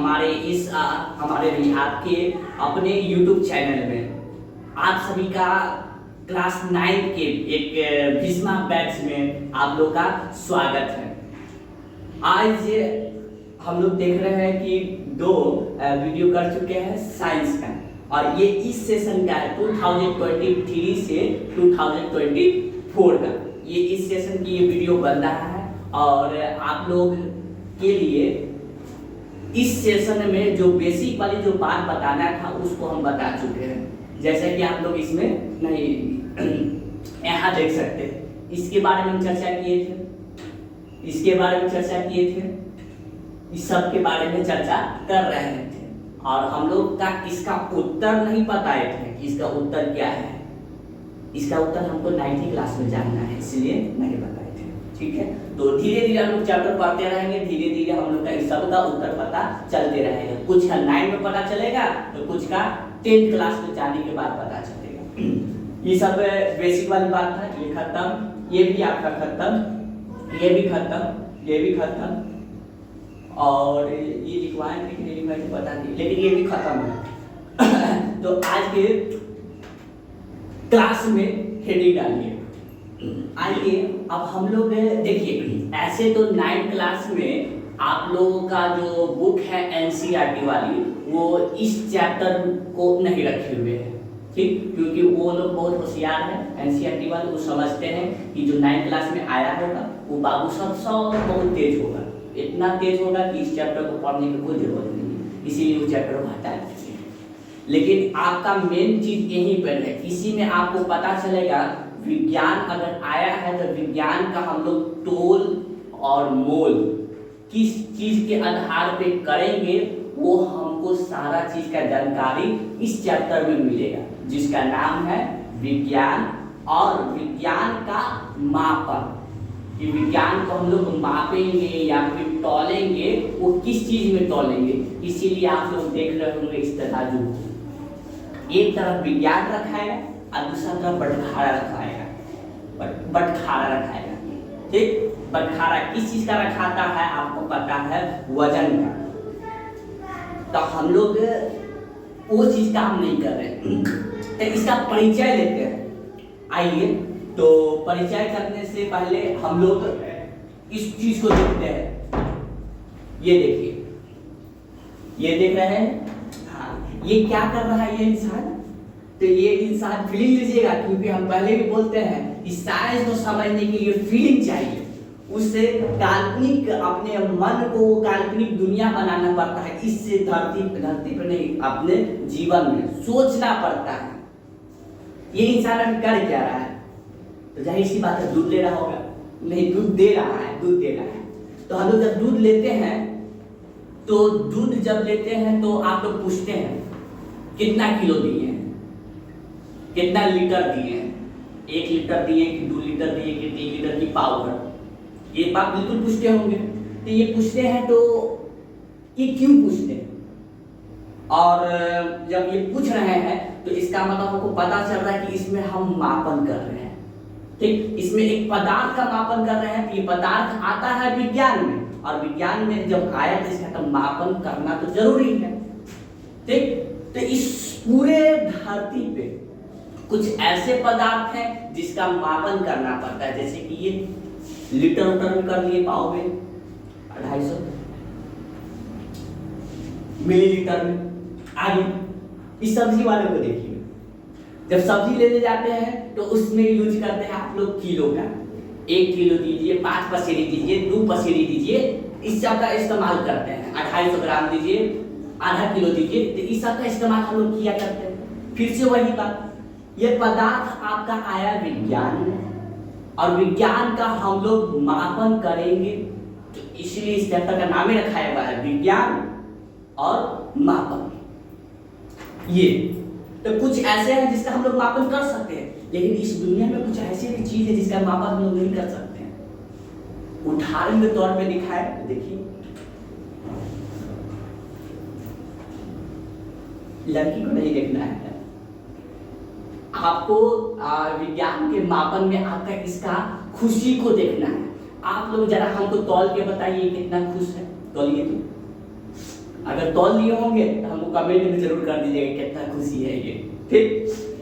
हमारे नहीं आपके अपने YouTube चैनल में आप सभी का क्लास 9 के एक भीष्मा बैच में आप लोग का स्वागत है। आज हम लोग देख रहे हैं कि 2 वीडियो कर चुके हैं साइंस का, और ये इस सेशन का है 2023 से 2024 का। ये इस सेशन की ये वीडियो बन रहा है और आप लोग के लिए इस सेशन में जो बेसिक वाली जो बात बताना था उसको हम बता चुके हैं। जैसे कि आप लोग इसमें नहीं यहाँ देख सकते हैं, इसके बारे में हम चर्चा किए थे, इसके बारे में चर्चा किए थे, इस सब के बारे में चर्चा कर रहे थे और हम लोग का इसका उत्तर नहीं बताए थे कि इसका उत्तर क्या है। इसका उत्तर हमको 9th क्लास में जानना है, इसलिए नहीं बताए थे। ठीक है, तो धीरे धीरे हम लोग चैप्टर पढ़ते रहेंगे, धीरे धीरे हम लोग का इस सब का उत्तर पता चलते रहेगा। कुछ का 9 में पता चलेगा तो कुछ का 10th क्लास में जाने के बाद पता चलेगा। ये सब बेसिक वाली बात है। ये खत्म, ये भी आपका खत्म, ये भी खत्म, ये भी खत्म, और ये लिखवाएं कि नहीं लिखवाएं तो पता नहीं, लेकिन ये भी खत्म है। तो आज के क्लास में हेडिंग डालिए। आइए अब हम लोग देखिए, ऐसे तो 9th क्लास में आप लोगों का जो बुक है एनसीईआरटी वाली, वो इस चैप्टर को नहीं रखे हुए हैं, ठीक, क्योंकि वो लोग बहुत होशियार हैं। एनसीईआरटी वाले वो समझते हैं कि जो 9th क्लास में आया होगा वो बाबू सब बहुत तेज होगा, इतना तेज होगा कि इस चैप्टर को पढ़ने की कोई जरूरत नहीं, इसीलिए वो चैप्टर को हटा देते हैं। लेकिन आपका मेन चीज यहीं पर है, इसी में आपको पता चलेगा विज्ञान अगर आया है तो विज्ञान का हम लोग तोल और मोल किस चीज के आधार पे करेंगे, वो हमको सारा चीज का जानकारी इस चैप्टर में मिलेगा, जिसका नाम है विज्ञान और विज्ञान का मापन। कि विज्ञान को हम लोग मापेंगे या फिर तौलेंगे, वो किस चीज में तौलेंगे। इसीलिए आप लोग देख रहे होंगे इस तराजू को, एक तरफ विज्ञान रखा है और दूसरा तरफ बटखारा रखा है, बटखारा रखा है, ठीक। बटखारा किस चीज का रखाता है आपको पता है, वजन का। तो हम लोग वो चीज का हम नहीं कर रहे, तो इसका परिचय लेते हैं। आइए, तो परिचय करने से पहले हम लोग इस चीज को देखते हैं। ये देखिए, ये देख रहे हैं, हाँ, ये क्या कर रहा है ये इंसान। तो ये इंसान फीलिंग लीजिएगा, क्योंकि हम पहले भी बोलते हैं कि साइंस को समझने के लिए फीलिंग चाहिए। उससे काल्पनिक अपने मन को काल्पनिक दुनिया बनाना पड़ता है, इससे धरती पर नहीं अपने जीवन में सोचना पड़ता है। ये इंसान अभी कर क्या रहा है, तो जाहिर सी बात है दूध ले रहा होगा, नहीं दूध दे रहा है, दूध दे रहा है। तो हम लोग जब दूध लेते हैं, तो दूध जब लेते हैं तो आप लोग पूछते हैं कितना किलो दिए हैं, कितना लीटर दिए हैं, 1 लीटर दिए कि 2 लीटर दिए कि 3 लीटर की पाउडर, ये बात बिल्कुल पूछते होंगे। तो ये पूछते हैं, तो ये क्यों पूछते हैं, और जब ये पूछ रहे हैं तो इसका मतलब हमको पता चल रहा है कि इसमें हम मापन कर रहे हैं, ठीक। इसमें एक पदार्थ का मापन कर रहे हैं। ये पदार्थ आता है विज्ञान में, और विज्ञान में जब आया तो इसका तो मापन करना तो जरूरी है, ठीक। तो इस पूरे धरती पे कुछ ऐसे पदार्थ हैं जिसका मापन करना पड़ता है, जैसे कि ये लीटर उटर में कर लिए, पाव में 250 मिलीलीटर में। आगे इस सब्जी वाले को देखिए, जब सब्जी लेने जाते हैं तो उसमें यूज करते हैं आप लोग किलो का, 1 किलो दीजिए, 5 पसेरी दीजिए, 2 पसेरी दीजिए, इस सब का इस्तेमाल करते हैं। 250 ग्राम दीजिए, आधा किलो दीजिए, तो इस सब का इस्तेमाल हम लोग किया करते हैं। फिर से वही बात, ये पदार्थ आपका आया विज्ञान में, और विज्ञान का हम लोग मापन करेंगे, तो इसलिए इस चैप्टर का नाम ही रखा हुआ है विज्ञान और मापन। ये तो कुछ ऐसे हैं जिसका हम लोग मापन कर सकते हैं, लेकिन इस दुनिया में कुछ ऐसी भी चीज है जिसका मापन हम लोग नहीं कर सकते हैं। उदाहरण के तौर पे दिखाए तो देखिए, लड़की को नहीं देखना है आपको, विज्ञान के मापन में आपका इसका खुशी को देखना है। आप लोग जरा हमको तौल के बताइए कितना खुश है, तौलिए तो अगर तौल लिए होंगे तो हमको कमेंट में जरूर कर दीजिएगा कितना खुशी है ये। ठीक,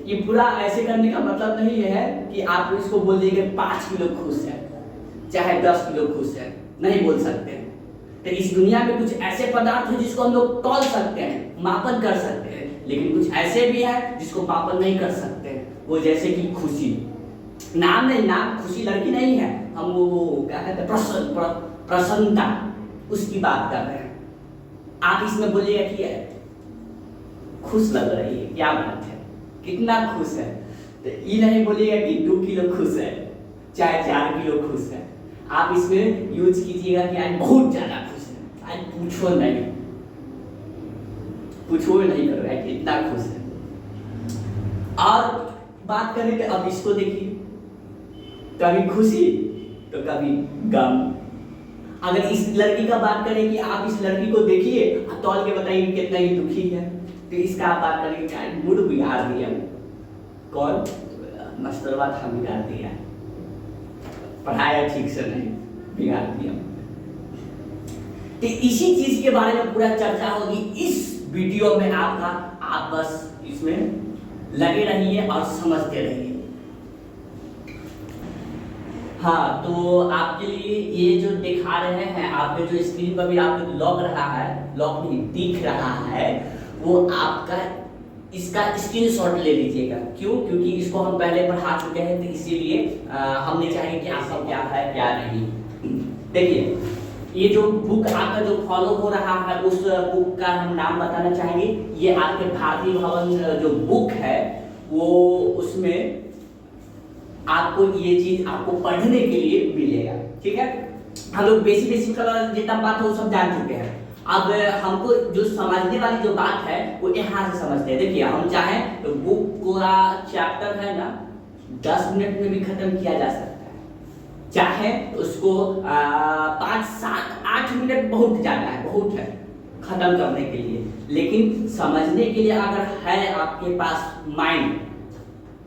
ये पूरा ऐसे करने का मतलब नहीं है कि आप इसको बोल दीजिए 5 किलो खुश है चाहे 10 किलो खुश है, नहीं बोल सकते। तो इस दुनिया में कुछ ऐसे पदार्थ हैं जिसको हम लोग तौल सकते हैं, मापन कर सकते हैं, लेकिन कुछ ऐसे भी है जिसको मापन नहीं कर सकते। वो जैसे कि खुशी, नाम नहीं, नाम खुशी लड़की नहीं है, हम वो क्या कहते हैं प्रसन्नता, उसकी बात कर रहे हैं। आप इसमें बोलिएगा कि खुश लग रही है, क्या बात है, कितना खुश है, तो ये नहीं बोलिएगा कि 2 किलो खुश है चाहे 4 किलो खुश है। आप इसमें यूज कीजिएगा कि आज बहुत ज्यादा खुश है, आज पूछो नहीं कर रहा है कि इतना खुश है। और बात करें तो अब इसको देखिए, कभी खुशी तो कभी गम। अगर इस लड़की का बात करें कि आप इस लड़की को देखिए और तौल के बताइए कितना ही दुखी है, तो इसका आप बात करेंगे कि मूड बिगाड़ दिया, कौन मस्तरवा था बिगाड़ दिया, पढ़ाया ठीक से नहीं, बिगाड़ दिया। तो इसी चीज के बारे में पूरा चर्चा होगी इस वीडियो में आपका, आप बस इसमें लगे रहिए और समझते रहिए। हाँ, तो आपके लिए ये जो दिखा रहे हैं, आपके जो स्क्रीन पर भी आपको लॉक रहा है, लॉक नहीं दिख रहा है, वो आपका इसका स्क्रीनशॉट ले लीजिएगा। क्यों? क्योंकि इसको हम पहले पढ़ा चुके हैं, तो इसीलिए हमने चाहिए कि आपका क्या है क्या नहीं। देखिए, ये जो बुक आपका जो फॉलो हो रहा है, उस बुक का हम नाम बताना चाहेंगे। ये आपके भारतीय भवन जो बुक है, वो उसमें आपको ये चीज आपको पढ़ने के लिए मिलेगा। ठीक है, हम लोग बेसिक जितना बात है वो सब जान चुके हैं। अब हमको जो समझने वाली जो बात है वो यहाँ से समझते हैं। देखिए, हम चाहें तो बुक का चैप्टर है ना 10 मिनट में भी खत्म किया जा सकता है, चाहे उसको 5, 7, 8 मिनट बहुत ज्यादा है, बहुत है खत्म करने के लिए। लेकिन समझने के लिए अगर है आपके पास माइंड,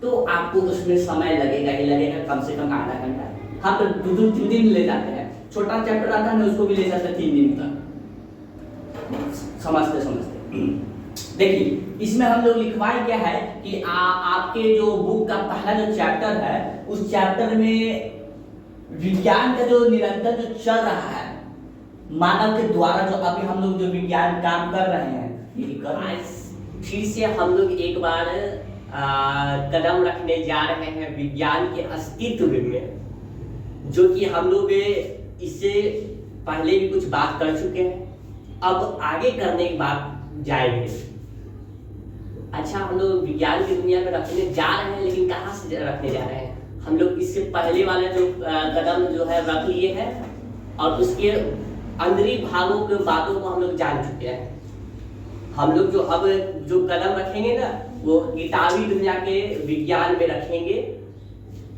तो आपको उसमें समय लगेगा ही लगेगा, कम से कम आधा घंटा। हम तो 2-3 दिन ले जाते हैं, छोटा चैप्टर आता है ना, उसको भी ले जाते हैं 3 दिन तक समझते समझते। देखिए, इसमें हम लोग लिखवाए क्या है कि आपके जो बुक का पहला जो चैप्टर है, उस चैप्टर में विज्ञान का जो निरंतर जो चल रहा है मानव के द्वारा, जो अभी हम लोग जो विज्ञान काम कर रहे हैं, फिर से हम लोग एक बार कदम रखने जा रहे हैं विज्ञान के अस्तित्व में, जो कि हम लोग इससे पहले भी कुछ बात कर चुके हैं, अब आगे करने की बात जाएंगे। अच्छा, हम लोग विज्ञान की दुनिया में रखने जा रहे हैं, लेकिन कहाँ से रखने जा रहे हैं? हम लोग इससे पहले वाले जो कदम जो है रख लिए हैं, और उसके अंदरी भागों के बातों को हम लोग जान चुके हैं। हम लोग जो अब जो कदम रखेंगे ना, वो किताबी दुनिया के विज्ञान में रखेंगे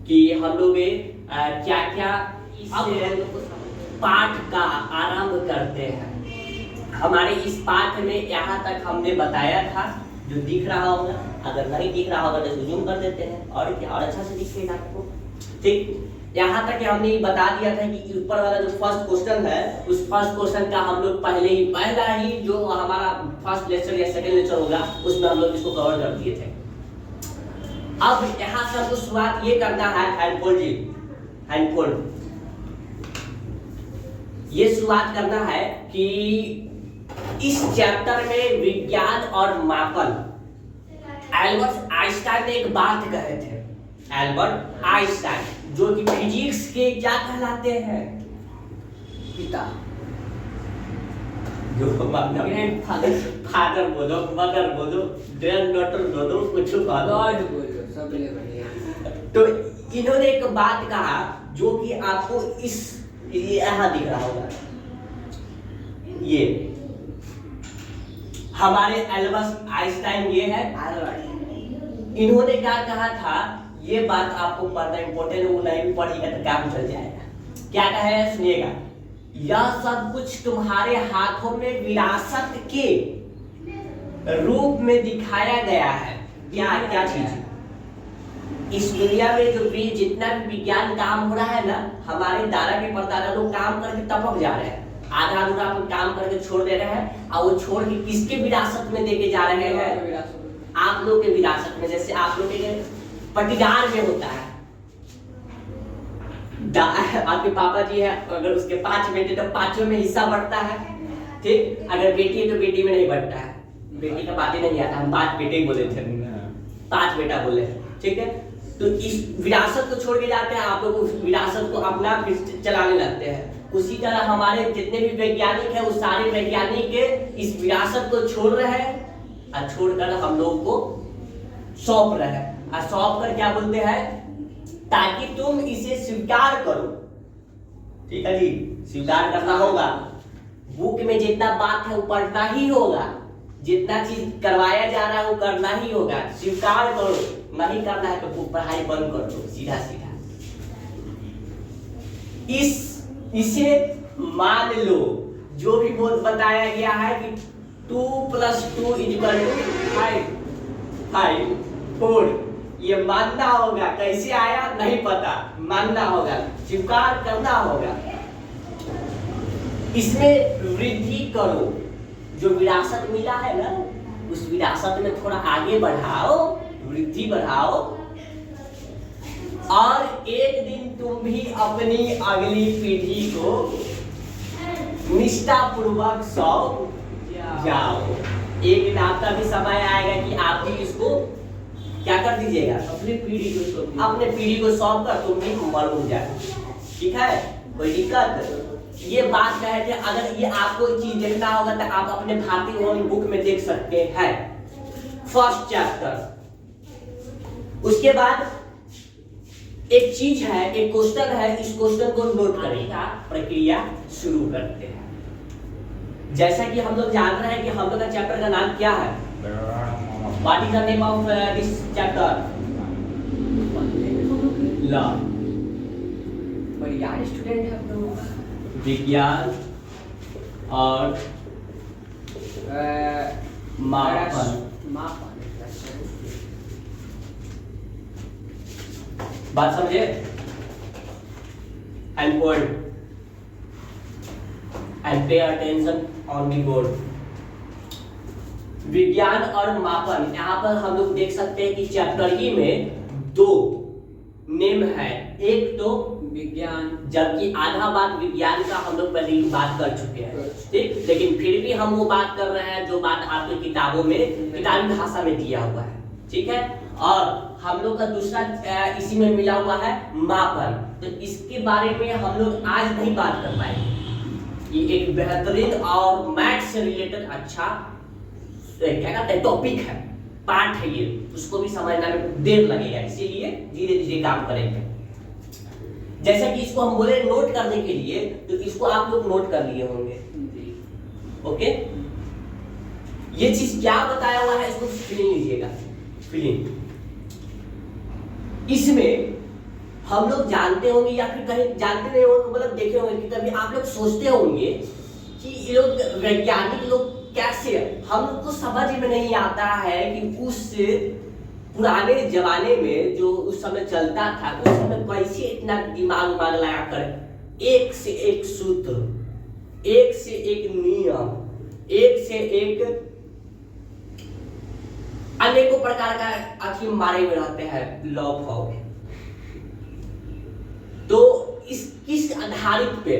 कि हम लोग क्या क्या पाठ का आरंभ करते हैं। हमारे इस पाठ में यहाँ तक हमने बताया था, जो दिख रहा होगा, अगर नहीं दिख रहा होगा तो जूम कर देते हैं, और क्या और अच्छा से दिखेगा आपको। ठीक, यहाँ तक हमने बता दिया था कि ऊपर वाला जो फर्स्ट क्वेश्चन है, उस फर्स्ट क्वेश्चन का हम लोग पहला ही जो हमारा फर्स्ट लेक्चर या सेकंड लेक्चर होगा, उसमें हम लोग इसको कवर कर दिए थे। अब यहाँ से हमको शुरुआत ये करना है हैंडफोल्ड, ये शुरुआत करना है कि इस चैप्टर में विज्ञान और मापन, एल्बर्ट आइंस्टाइन ने एक बात कहे थे। एल्बर्ट आइंस्टाइन जो कि फिजिक्स के क्या कहलाते हैं? पिता, जो फादर बोलो, मदर बोलो, ग्रैंडडॉटर बोलो, कुछ बोलो, सब बढ़िया। तो इन्होंने एक बात कहा जो कि आपको इस यहाँ दिख रहा होगा, ये हमारे एल्बर्ट आइंस्टाइन ये है। इन्होंने क्या कहा था, ये बात आपको पढ़ना इंपॉर्टेंट है, वो नहीं भी पढ़िएगा तो काम चल जाएगा। क्या कहा है सुनिएगा, यह सब कुछ तुम्हारे हाथों में विरासत के रूप में दिखाया गया है। क्या क्या चीज इस दुनिया में जो भी जितना भी विज्ञान काम हो रहा है ना, हमारे दादा के परदादा लोग काम करके टपक जा रहे हैं, आधा अधूरा अपन काम करके छोड़ दे रहे हैं और वो छोड़ के किसके विरासत में देके जा रहे हैं? आप लोग के विरासत में। जैसे आप लोग के पटीदार में होता है, आपके पापा जी है, अगर उसके 5 बेटे तो 5 में हिस्सा बढ़ता है, ठीक। अगर बेटी है तो बेटी में नहीं बढ़ता है, बेटी का बात ही नहीं आता, हम 5 बेटे ही बोले थे, 5 बेटा बोले, ठीक है। तो इस विरासत को छोड़ के जाते हैं, आप लोग उस विरासत को अपना चलाने लगते हैं। उसी तरह हमारे जितने भी वैज्ञानिक हैं, वो सारे वैज्ञानिक के इस विरासत को छोड़ रहे हैं और छोड़कर हम लोग को सौंप रहे हैं। और सौंप कर क्या बोलते हैं? ताकि तुम इसे स्वीकार करो, ठीक है जी। स्वीकार करना होगा, बुक में जितना बात है वो पढ़ना ही होगा, जितना चीज करवाया जा रहा है वो करना ही होगा। स्वीकार करो, नहीं करना है तो बुक पढ़ाई बंद कर दो, सीधा सीधा। इसे मान लो, जो भी बोल बताया गया है कि 2 + 2 = 5, 4, ये मानना होगा। कैसे आया नहीं पता, मानना होगा, स्वीकार करना होगा। इसमें वृद्धि करो, जो विरासत मिला है ना, उस विरासत में थोड़ा आगे बढ़ाओ, वृद्धि बढ़ाओ, और एक दिन तुम भी अपनी अगली पीढ़ी को निष्ठापूर्वक सौंप जाओ। एक दिन आपका भी समय आएगा कि आप भी इसको क्या कर दीजिएगा? अपनी पीढ़ी को सौंप कर तुम भी मर जाए, ठीक है। कोई दिक्कत? ये बात कहे थे। अगर ये आपको चीज देखना होगा तो आप अपने भारतीय होम बुक में देख सकते हैं, फर्स्ट चैप्टर। उसके बाद एक चीज है, एक क्वेश्चन है, इस क्वेश्चन को नोट करेगा, प्रक्रिया शुरू करते हैं। जैसा कि हम लोग जान रहे हैं कि हम लोग का चैप्टर का नाम क्या है? What is the name of this chapter? Law. बढ़िया स्टूडेंट है आप लोग। विज्ञान और मापन। बात समझे? And board and pay attention on the board. विज्ञान और मापन, यहाँ पर हम लोग देख सकते हैं कि चैप्टर ही में 2 नेम है। एक तो विज्ञान, जबकि आधा बात विज्ञान का हम लोग पहले ही बात कर चुके हैं, ठीक। लेकिन फिर भी हम वो बात कर रहे हैं जो बात आपकी किताबों में, किताबी भाषा में दिया हुआ है, ठीक है। और हम लोग का दूसरा इसी में मिला हुआ है मापन। तो इसके बारे में हम लोग आज नहीं बात कर पाएंगे। ये एक बेहतरीन और मैथ्स से रिलेटेड अच्छा क्या कहते हैं टॉपिक है, पार्ट है ये, उसको भी समझने में देर लगेगा, इसीलिए धीरे धीरे काम करेंगे। जैसा कि इसको हम बोले नोट करने के लिए, तो इसको आप लोग नोट कर लिए होंगे, ओके। ये चीज क्या बताया हुआ है इसको फीलिंग लीजिएगा, फीलिंग। इसमें हम लोग जानते होंगे या फिर कहीं जानते नहीं होंगे, मतलब देखे होंगे कि कभी आप लोग सोचते होंगे कि ये लोग वैज्ञानिक लोग कैसे, हम लोग को समझ में नहीं आता है कि उस पुराने जमाने में जो उस समय चलता था, उस समय कैसे इतना दिमाग लगा कर एक से एक सूत्र, एक से एक नियम, एक से एक अनेकों प्रकार का अथी मारे में रहते हैं लॉ फॉर्म। तो इस किस आधारित पे?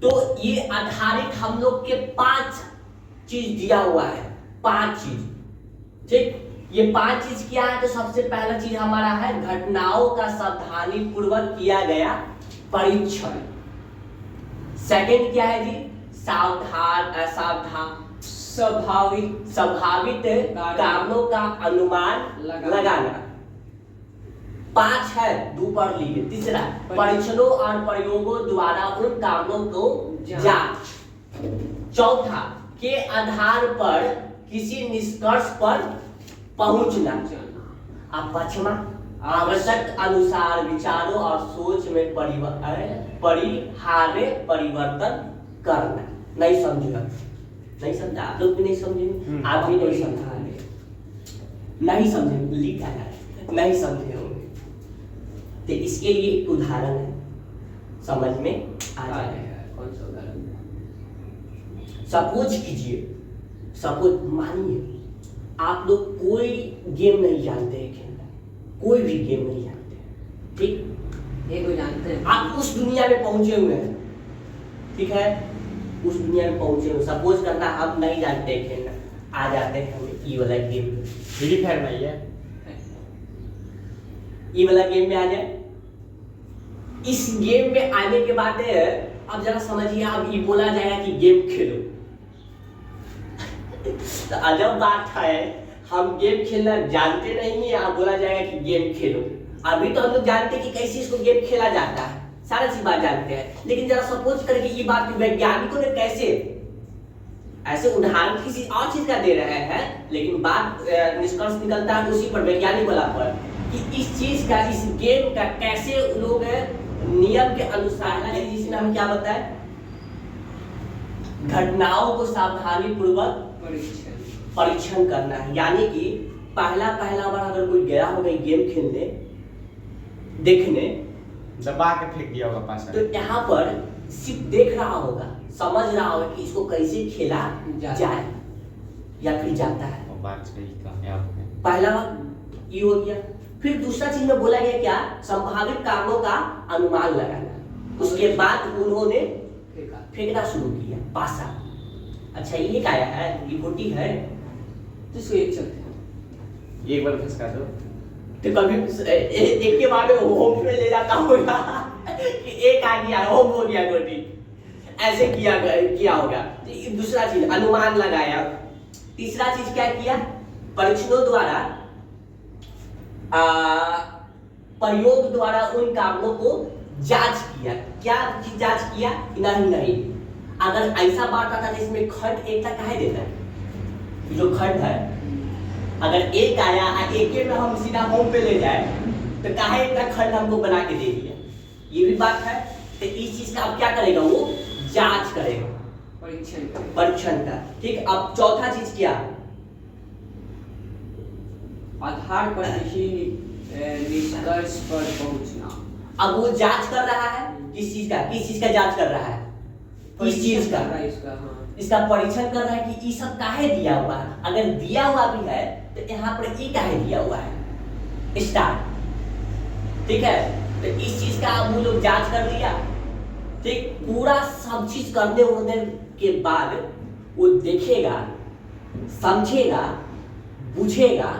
तो ये आधारित हम लोग के 5 चीज दिया हुआ है, 5 चीज, ठीक। ये 5 चीज क्या है? तो सबसे पहला चीज हमारा है घटनाओं का सावधानी पूर्वक किया गया परीक्षण। सेकंड क्या है जी? संभावित कारणों का अनुमान लगाना। 5 है, 2 पढ़ लीजिए। तीसरा परीक्षणों और प्रयोगों द्वारा उन कारणों को जांच। चौथा के आधार पर किसी निष्कर्ष पर पहुंचना। अब पांचवा आवश्यक अनुसार विचारों और सोच में परिहार्य परिवर्तन करना। नहीं समझा? नहीं समझा? आप लोग भी नहीं समझे, आप भी नहीं समझा, नहीं समझे, लिखा है नहीं समझे होंगे। तो इसके लिए एक उदाहरण है, समझ में आ जाएगा। कौन सा उदाहरण? सपोज कीजिए, सपोज मानिए आप लोग कोई गेम नहीं जानते हैं खेलना, कोई भी गेम नहीं जानते हैं, ठीक, ये कोई जानते हैं, आप उस दुनिया में पहुंचे हुए हैं, ठीक है, उस दुनिया में पहुंचे हुए, सपोज करना आप नहीं जानते हैं खेलना, आ जाते हैं हमें ई वाला गेम में, फ्री फायर नहीं है, ई वाला गेम में आ जाए। इस गेम में आने के बाद अब जरा समझिए, अब ये बोला जाएगा कि गेम खेलो तो अजब बात है, हम गेम खेलना जानते नहीं है, आप बोला जाएगा कि गेम खेलो। अभी तो हम लोग जानते हैं कि कैसे इसको गेम खेला जाता है, सारा चीज बात जानते हैं, लेकिन जरा सपोज करके ये बात वैज्ञानिकों ने कैसे, ऐसे उदाहरण किसी और चीज का दे रहे हैं, लेकिन बात निष्कर्ष निकलता है उसी पर, वैज्ञानिक वाला पर, कि इस चीज का, इस गेम का कैसे लोग नियम के अनुसार, जिसमें हम क्या बताएं, घटनाओं को सावधानी पूर्वक परीक्षण करना है। यानी कि पहला बार अगर कोई गया होगा गेम खेलने देखने, दबा के फेंक दिया होगा पास, तो यहाँ पर सिर्फ देख रहा होगा, समझ रहा होगा कि इसको कैसे खेला जाए या फिर जाता है। बात सही कहा आपने। पहला बात ये हो गया। फिर दूसरा चीज में बोला गया क्या, संभावित कारणों का अनुमान लगाना। उसके बाद उन्होंने फेंकना शुरू किया पासा। अच्छा ये क्या है, ये गोटी है, तो इसको एक चलते हैं, एक बार खिसका दो तो कभी एक के बाद होम पे ले जाता होगा कि एक आ गया होम हो गया गोटी, ऐसे किया होगा। तो दूसरा चीज अनुमान लगाया। तीसरा चीज क्या किया, परीक्षणों द्वारा प्रयोग द्वारा उन कारणों को जांच किया। क्या जांच किया, नहीं अगर ऐसा बात आता है इसमें खंड एक तक काहे देता है, जो खंड है अगर एक आया एक में हम सीधा होम पे ले जाए तो काहे इतना खंड हमको बना के दे दिया, ये भी बात है। तो इस चीज का अब क्या करेगा, वो जांच करेगा, परीक्षण का। ठीक, अब चौथा चीज क्या, आधार पर किसी निष्कर्ष पर पहुंचना। अब वो जांच कर रहा है किस चीज का जांच कर रहा है, इस चीज का, इसका परीक्षण कर रहा है कि ये सब काहे दिया हुआ है। अगर दिया हुआ भी है तो यहाँ पर ये काहे दिया हुआ है, स्टार्ट। ठीक है, तो इस चीज का अब वो लोग जांच कर लिया। ठीक, पूरा सब चीज करने होने के बाद वो देखेगा, समझेगा, बुझेगा,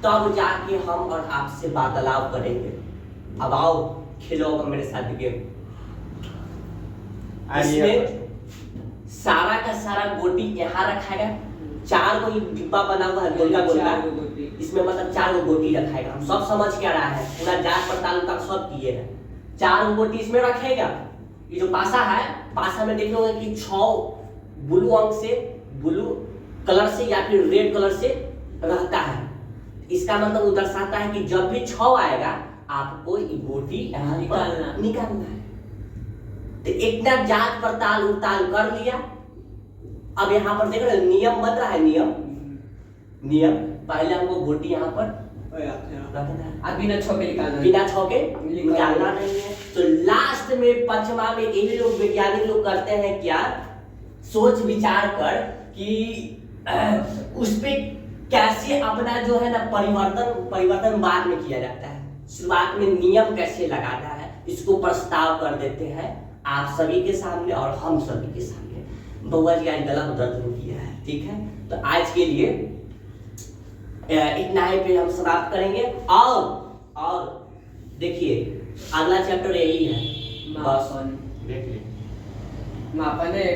तब जाके हम और आपसे वार्तालाप करेंगे। अब आओ खेलो मेरे साथ गेम। इसमें सारा का सारा गोटी यहाँ रखाएगा, 4 को डिब्बा बना हुआ है गोला, इसमें मतलब 4 गो गोटी रखाएगा। हम सब समझ क्या रहा है, पूरा जांच पड़ताल तक सब किए हैं। 4 गोटी इसमें रखेगा। ये जो पासा है, पासा में देखे होंगे कि 6 ब्लू अंक से, ब्लू कलर से या फिर रेड कलर से रहता है। इसका मतलब वो दर्शाता है कि जब भी 6 आएगा आपको ये गोटी निकालना है। तो इतना जांच पड़ताल उड़ताल कर लिया। अब यहाँ पर देख रहे नियम बन रहा है, नियम पहले हमको गोटी यहाँ पर रखना है, बिना छौके निकालना नहीं है। तो लास्ट में पंचमा में यही लोग वैज्ञानिक लोग करते हैं क्या, सोच विचार कर कि उस पे कैसे अपना जो है ना परिवर्तन बाद में किया जाता है, शुरुआत में नियम कैसे लगाना है, इसको प्रस्ताव कर देते हैं आप सभी के सामने और हम सभी के सामने। बउआ जी आज गला में दर्द हो गया है, ठीक है, तो आज के लिए इतना ही पे हम समाप्त करेंगे। और देखिए अगला चैप्टर यही है, बस देख ली मापन है।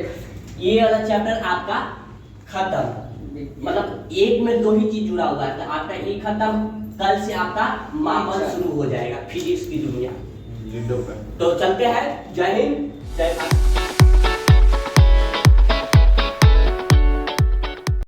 ये वाला चैप्टर आपका खत्म। मतलब एक में 2 ही चीज जुड़ा हुआ है, तो आपका ये खत्म, कल से आपका मापन शुरू हो जाएगा, फिजिक्स की दुनिया। लिडो पर। तो चलते हैं, जय हिंद, जय भारत।